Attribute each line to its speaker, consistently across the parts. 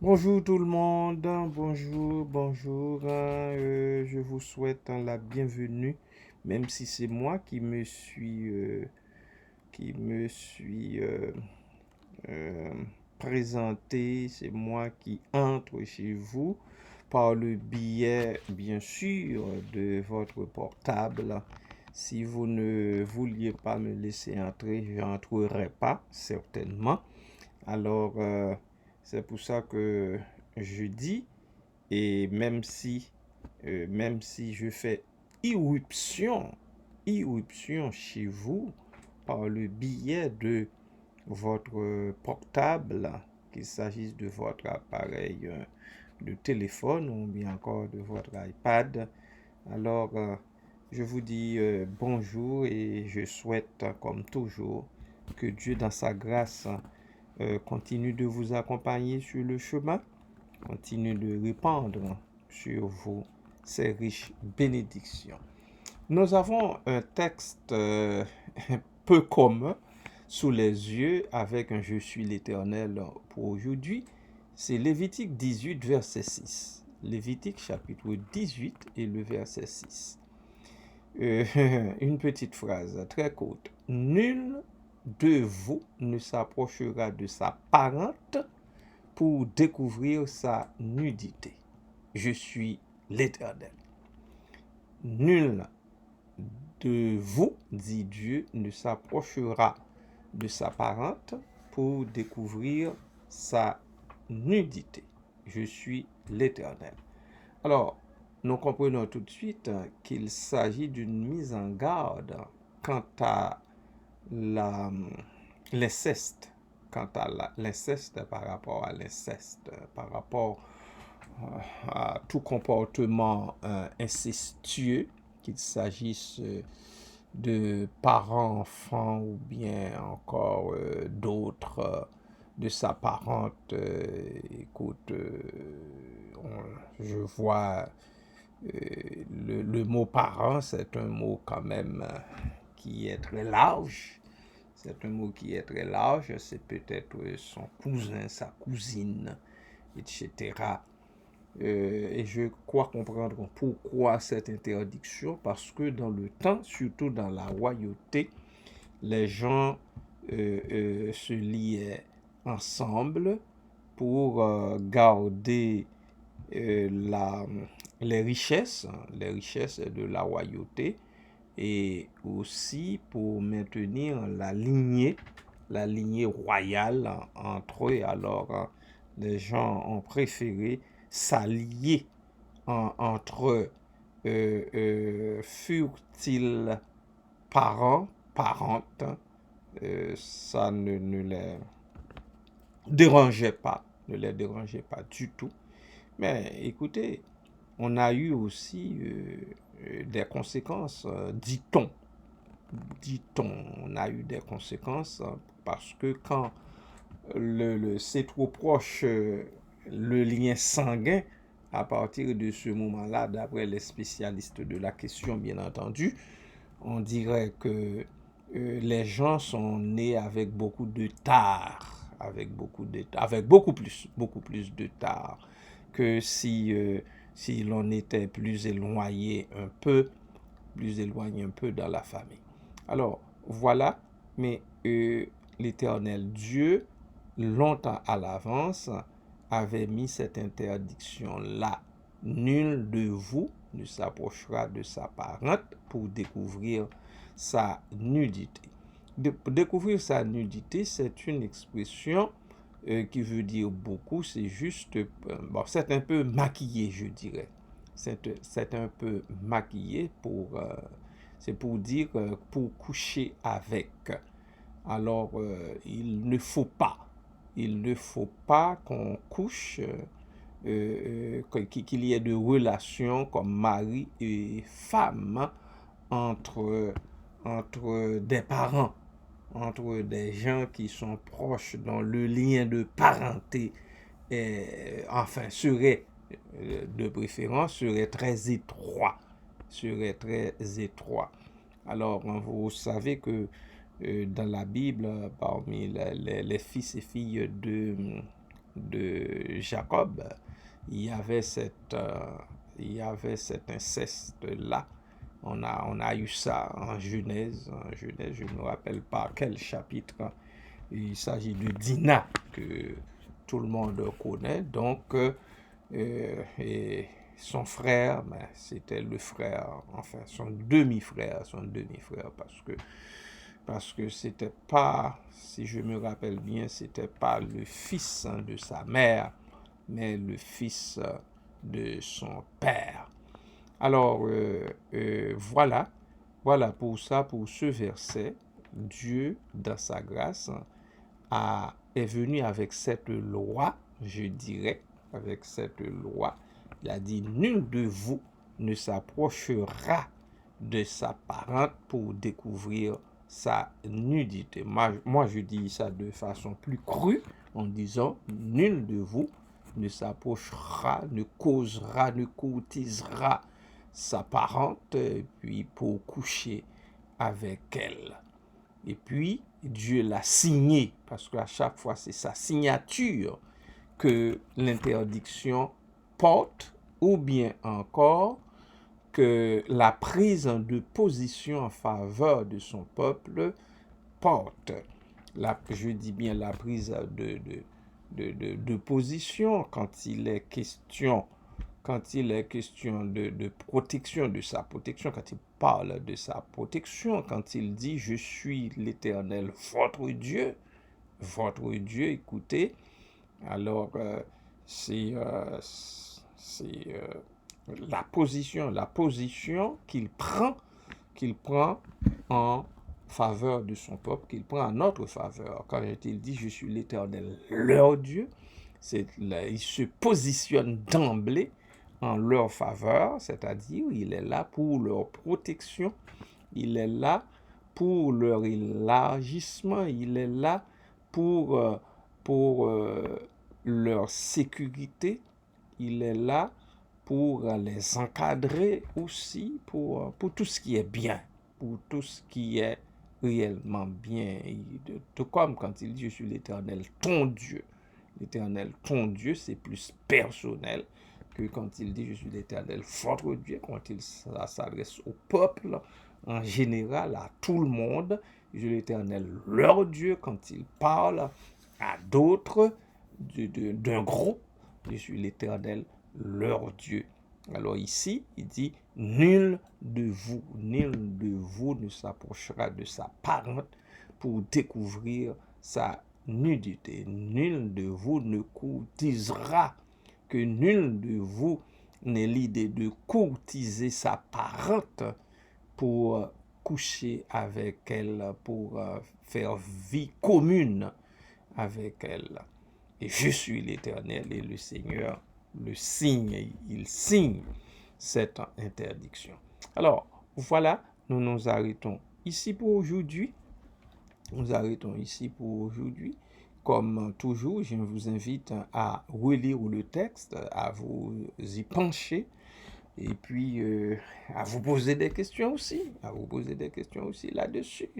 Speaker 1: Bonjour tout le monde, bonjour. Je vous souhaite la bienvenue, même si c'est moi qui me suis euh, présenté, c'est moi qui entre chez vous par le biais, bien sûr, de votre portable. Si vous ne vouliez pas me laisser entrer, je n'entrerai pas, certainement. Alors, c'est pour ça que je dis, et même si je fais irruption, irruption chez vous par le biais de votre portable, qu'il s'agisse de votre appareil de téléphone ou bien encore de votre iPad, alors je vous dis bonjour et je souhaite, comme toujours, que Dieu, dans sa grâce, continue de vous accompagner sur le chemin, continue de répandre sur vous ces riches bénédictions. Nous avons un texte peu commun sous les yeux avec un Je suis l'Éternel pour aujourd'hui. C'est Lévitique 18, verset 6. Lévitique chapitre 18 et le verset 6. Une petite phrase très courte. Nul de vous ne s'approchera de sa parente pour découvrir sa nudité. Je suis l'Éternel. Nul de vous, dit Dieu, ne s'approchera de sa parente pour découvrir sa nudité. Je suis l'Éternel. Alors, nous comprenons tout de suite qu'il s'agit d'une mise en garde quant à la, l'inceste, l'inceste par rapport à l'inceste, par rapport à tout comportement incestueux, qu'il s'agisse de parents, enfants ou bien encore d'autres de sa parente. Écoute, je vois le mot parent, c'est un mot quand même qui est très large. C'est un mot qui est très large. C'est peut-être son cousin, sa cousine, etc. Et je crois comprendre pourquoi cette interdiction, parce que dans le temps, surtout dans la royauté, les gens se liaient ensemble pour garder la, les richesses de la royauté et aussi pour maintenir la lignée royale entre eux. Alors, les gens ont préféré s'allier entre eux. Furent-ils parents, parentes, ça ne les dérangeait pas, ne les dérangeait pas du tout. Mais écoutez, on a eu aussi des conséquences, dit-on. Dit-on, on a eu des conséquences parce que quand c'est trop proche, le lien sanguin, à partir de ce moment-là, d'après les spécialistes de la question, bien entendu, on dirait que les gens sont nés avec beaucoup de tard, avec beaucoup plus de tard que si l'on était plus éloigné un peu dans la famille. Alors, voilà, mais l'Éternel Dieu, longtemps à l'avance, avait mis cette interdiction-là. Nul de vous ne s'approchera de sa parente pour découvrir sa nudité. Découvrir sa nudité, c'est une expression qui veut dire beaucoup, c'est juste, bon, c'est un peu maquillé, je dirais. C'est un peu maquillé c'est pour dire, pour coucher avec. Alors, il ne faut pas qu'on couche, qu'il y ait de relations comme mari et femme entre des parents, entre des gens qui sont proches, dont le lien de parenté enfin, de préférence, serait très étroit. Serait très étroit. Alors, vous savez que dans la Bible, parmi les fils et filles de Jacob, il y avait cet inceste-là. On a eu ça en Genèse. Je ne me rappelle pas quel chapitre. Il s'agit de Dinah, que tout le monde connaît. Donc, et son frère, c'était le frère, enfin son demi-frère, parce que c'était pas, si je me rappelle bien, c'était pas le fils de sa mère, mais le fils de son père. Alors, voilà pour ça, pour ce verset, Dieu, dans sa grâce, est venu avec cette loi, je dirais, avec cette loi. Il a dit, nul de vous ne s'approchera de sa parente pour découvrir sa nudité. Moi, je dis ça de façon plus crue, en disant, nul de vous ne s'approchera, ne causera, ne courtisera sa parente, puis pour coucher avec elle. Et puis, Dieu l'a signé, parce qu'à chaque fois, c'est sa signature que l'interdiction porte, ou bien encore que la prise de position en faveur de son peuple porte. Je dis bien la prise de position quand il est question de protection, de sa protection, quand il parle de sa protection, quand il dit « Je suis l'Éternel, votre Dieu », écoutez, alors c'est la position qu'il prend en faveur de son peuple, qu'il prend en notre faveur. Quand il dit « Je suis l'Éternel, leur Dieu », il se positionne d'emblée en leur faveur, c'est-à-dire il est là pour leur protection, il est là pour leur élargissement, il est là pour leur sécurité, il est là pour les encadrer aussi, pour tout ce qui est bien, pour tout ce qui est réellement bien. Tout comme quand il dit « Je suis l'Éternel, ton Dieu ». L'Éternel, ton Dieu, c'est plus personnel que quand il dit « Je suis l'Éternel, votre Dieu », quand il s'adresse au peuple en général, à tout le monde. « Je suis l'Éternel, leur Dieu », quand il parle à d'autres d'un groupe, « Je suis l'Éternel, leur Dieu ». Alors ici, il dit « Nul de vous ne s'approchera de sa parente pour découvrir sa nudité. Nul de vous ne courtisera, que nul de vous n'ait l'idée de courtiser sa parente pour coucher avec elle, pour faire vie commune avec elle. Et je suis l'Éternel, et le Seigneur il signe cette interdiction. Alors, voilà, nous nous arrêtons ici pour aujourd'hui. Comme toujours, je vous invite à relire le texte, à vous y pencher, et puis à vous poser des questions aussi, là-dessus.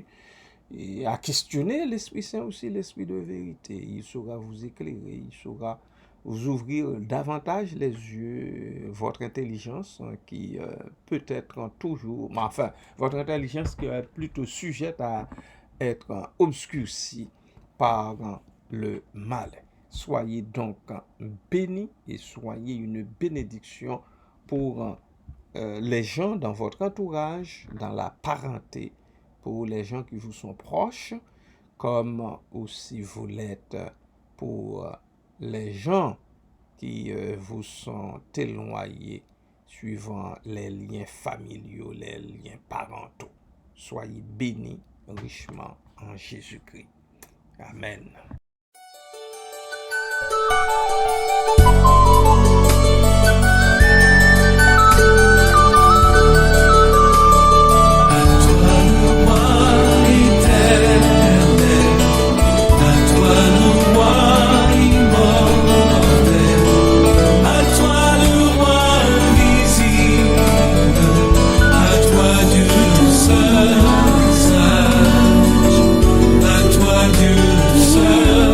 Speaker 1: Et à questionner l'Esprit Saint aussi, l'Esprit de vérité. Il saura vous éclairer, il saura vous ouvrir davantage les yeux, votre intelligence qui peut-être toujours, votre intelligence qui est plutôt sujette à être obscurcie par le mal. Soyez donc bénis et soyez une bénédiction pour les gens dans votre entourage, dans la parenté, pour les gens qui vous sont proches, comme aussi vous l'êtes pour les gens qui vous sont éloignés suivant les liens familiaux, les liens parentaux. Soyez bénis richement en Jésus-Christ. Amen.
Speaker 2: À toi Dieu seul.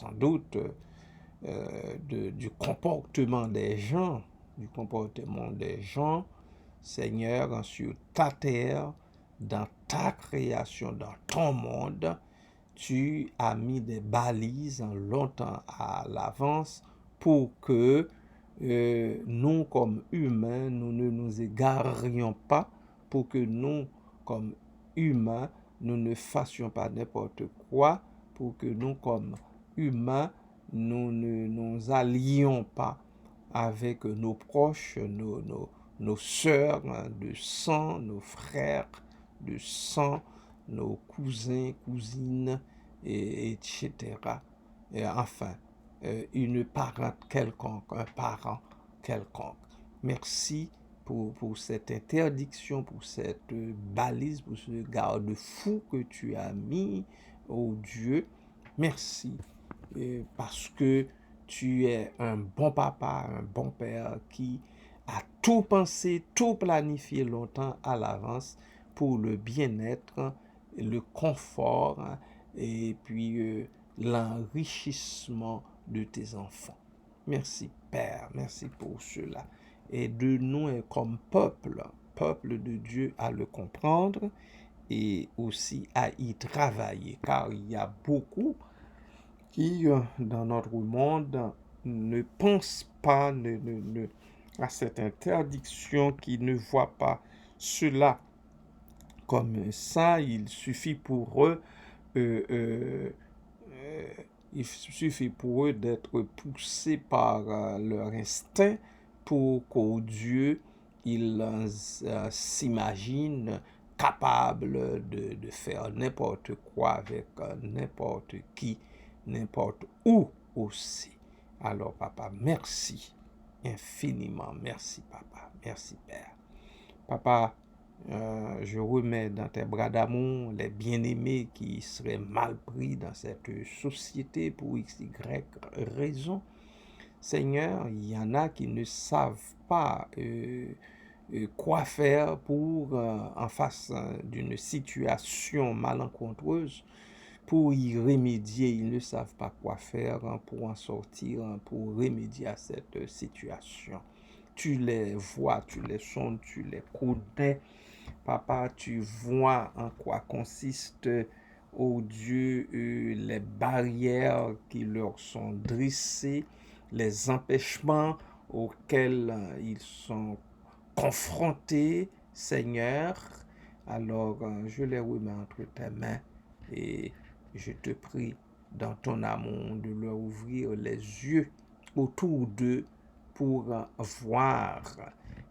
Speaker 1: sans doute du comportement des gens, Seigneur, sur ta terre, dans ta création, dans ton monde. Tu as mis des balises longtemps à l'avance pour que nous, comme humains, nous ne nous égarions pas, pour que nous, comme humains, nous ne fassions pas n'importe quoi, pour que nous, comme humains, nous ne nous allions pas avec nos proches, nos sœurs de sang, nos frères de sang, nos cousins, cousines, etc. Et enfin, une parente quelconque, un parent quelconque. Merci pour cette interdiction, pour cette balise, pour ce garde-fou que tu as mis, oh Dieu. Merci parce que tu es un bon papa, un bon père qui a tout pensé, tout planifié longtemps à l'avance pour le bien-être, le confort et puis l'enrichissement de tes enfants. Merci Père, merci pour cela. Aide-nous comme peuple de Dieu à le comprendre et aussi à y travailler, car il y a beaucoup qui, dans notre monde, ne pensent pas à cette interdiction, qui ne voient pas cela comme ça. Il suffit pour eux d'être poussés par leur instinct pour qu'au Dieu, ils s'imaginent capables de faire n'importe quoi avec n'importe qui, n'importe où aussi. Alors, papa, merci infiniment. Merci, papa. Merci, Père. Papa, je remets dans tes bras d'amour les bien-aimés qui seraient mal pris dans cette société pour x, y raison. Seigneur, il y en a qui ne savent pas quoi faire pour, en face d'une situation malencontreuse, pour y remédier. Ils ne savent pas quoi faire pour en sortir, pour remédier à cette situation. Tu les vois, tu les sondes, tu les connais. Papa, tu vois en quoi consiste, oh Dieu, les barrières qui leur sont dressées, les empêchements auxquels ils sont confrontés, Seigneur. Alors, je les remets entre tes mains et je te prie dans ton amour de leur ouvrir les yeux autour d'eux pour voir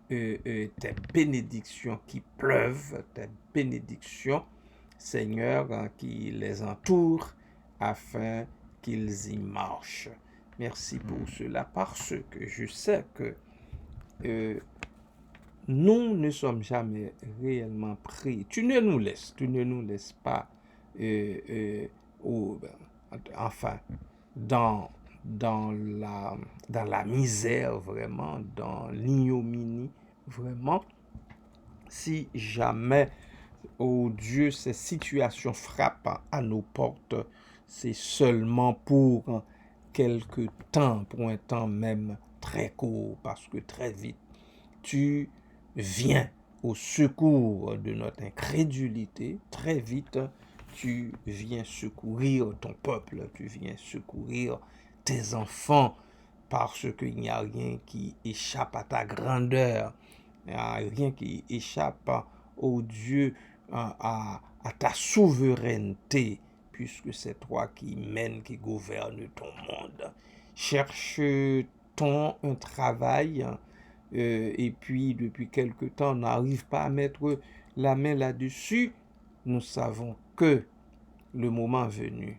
Speaker 1: tes bénédictions qui pleuvent, tes bénédictions, Seigneur, qui les entourent afin qu'ils y marchent. Merci pour cela, parce que je sais que nous ne sommes jamais réellement pris. Tu ne nous laisses pas, enfin, dans la misère, vraiment, dans l'ignominie, vraiment. Si jamais, oh Dieu, ces situations frappent à nos portes, c'est seulement pour quelque temps, pour un temps même très court, parce que très vite, tu viens au secours de notre incrédulité. Très vite, tu viens secourir ton peuple, tu viens secourir tes enfants, parce qu'il n'y a rien qui échappe à ta grandeur, il n'y a rien qui échappe, au Dieu, à ta souveraineté, puisque c'est toi qui mènes, qui gouverne ton monde. Cherche-t-on un travail et puis depuis quelque temps, on n'arrive pas à mettre la main là-dessus? Nous savons que le moment venu,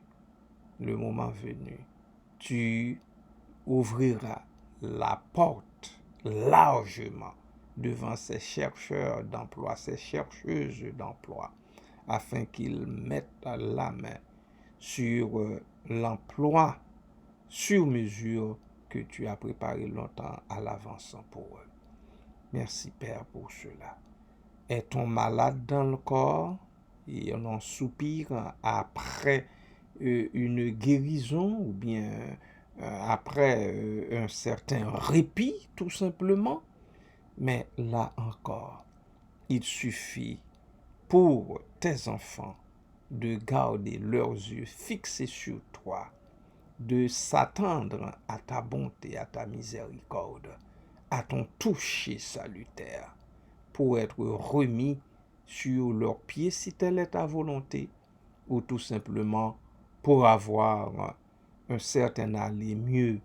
Speaker 1: tu ouvriras la porte largement devant ces chercheurs d'emploi, ces chercheuses d'emploi, afin qu'ils mettent la main sur l'emploi sur mesure que tu as préparé longtemps à l'avance pour eux. Merci Père pour cela. Est-on malade dans le corps et on en soupire après une guérison ou bien après un certain répit, tout simplement. Mais là encore, il suffit pour tes enfants de garder leurs yeux fixés sur toi, de s'attendre à ta bonté, à ta miséricorde, à ton toucher salutaire, pour être remis sur leurs pieds si telle est ta volonté, ou tout simplement pour avoir un certain aller mieux,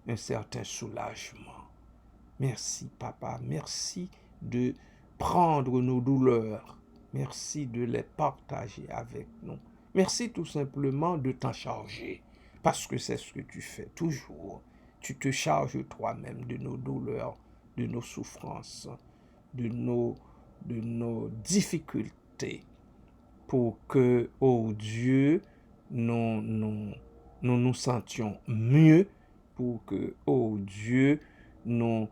Speaker 1: un certain soulagement. Merci, Papa. Merci de prendre nos douleurs. Merci de les partager avec nous. Merci tout simplement de t'en charger. Parce que c'est ce que tu fais toujours. Tu te charges toi-même de nos douleurs, de nos souffrances, de nos difficultés. Pour que, oh Dieu, nous sentions mieux. Pour que, oh Dieu, nous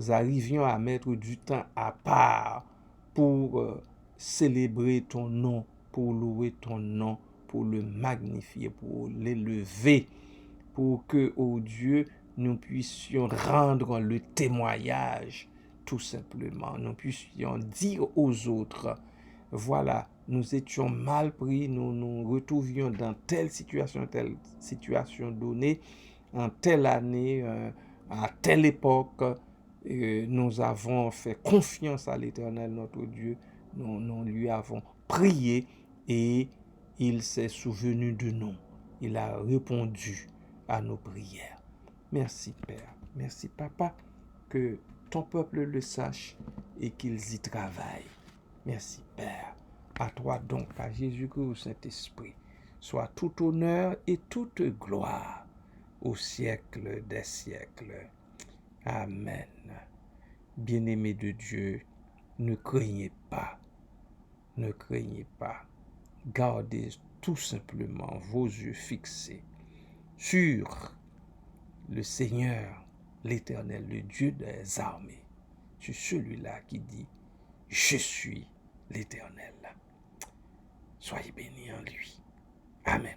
Speaker 1: arrivions à mettre du temps à part pour célébrer ton nom, pour louer ton nom, pour le magnifier, pour l'élever, pour que, oh Dieu, nous puissions rendre le témoignage, tout simplement. Nous puissions dire aux autres, voilà, nous étions mal pris, nous nous retrouvions dans telle situation donnée, en telle année, à telle époque, nous avons fait confiance à l'Éternel, notre Dieu. Nous lui avons prié et il s'est souvenu de nous. Il a répondu à nos prières. Merci, Père. Merci, Papa, que ton peuple le sache et qu'ils y travaillent. Merci, Père. À toi donc, à Jésus-Christ au Saint-Esprit, soit tout honneur et toute gloire au siècle des siècles. Amen. Bien-aimés de Dieu, ne craignez pas. Ne craignez pas. Gardez tout simplement vos yeux fixés sur le Seigneur, l'Éternel, le Dieu des armées. C'est celui-là qui dit, je suis l'Éternel. Soyez bénis en lui. Amen.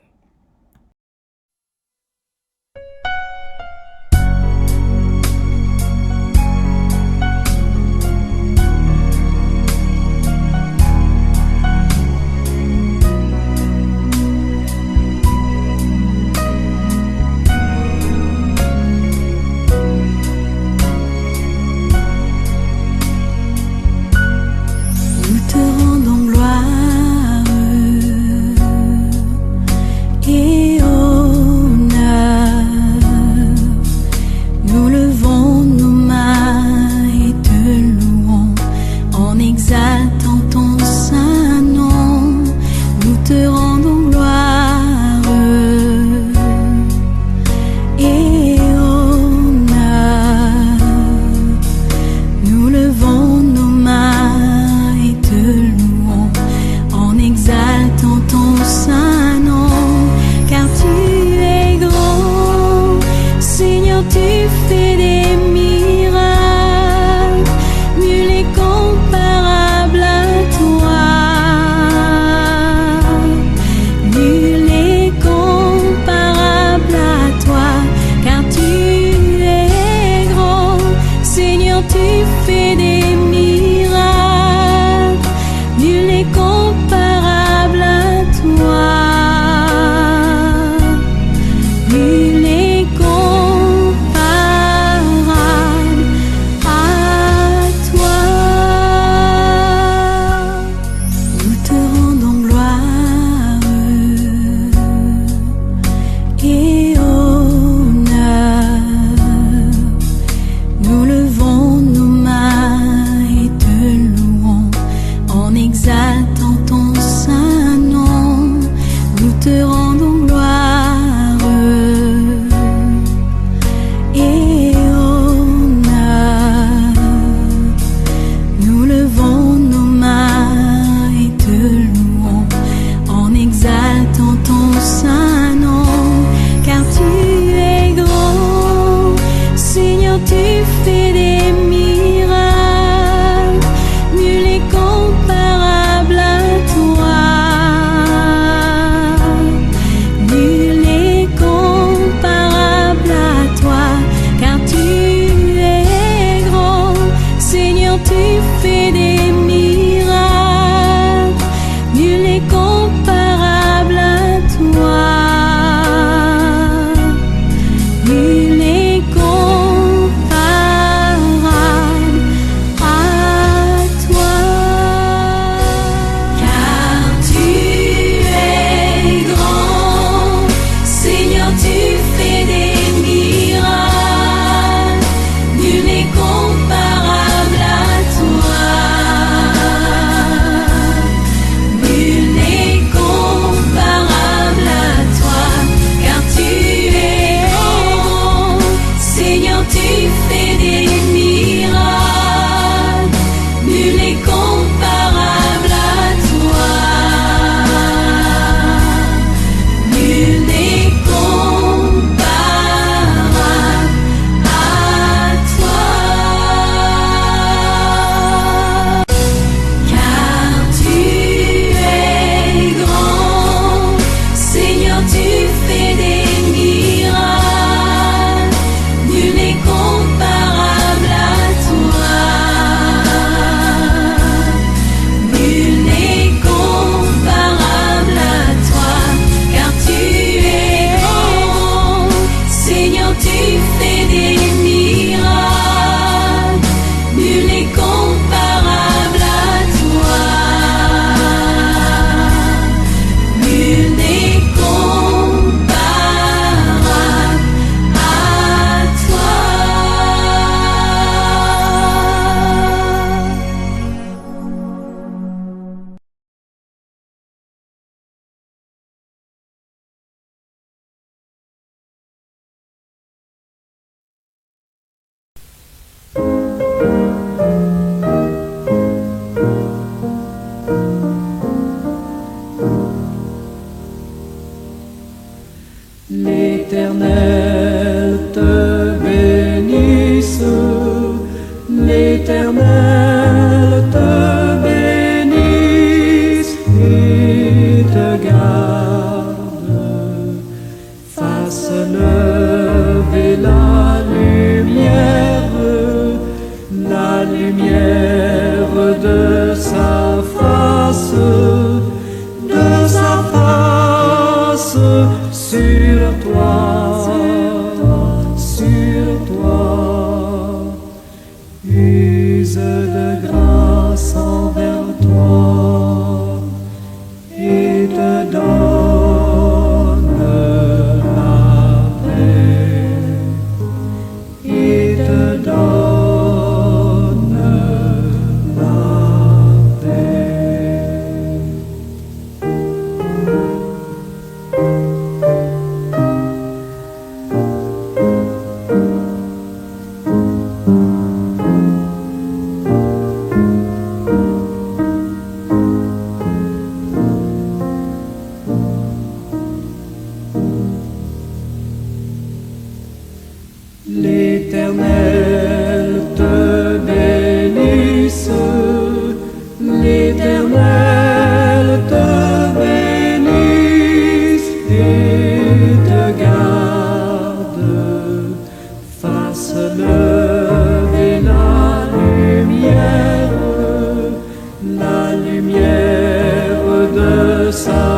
Speaker 2: la lumière de sa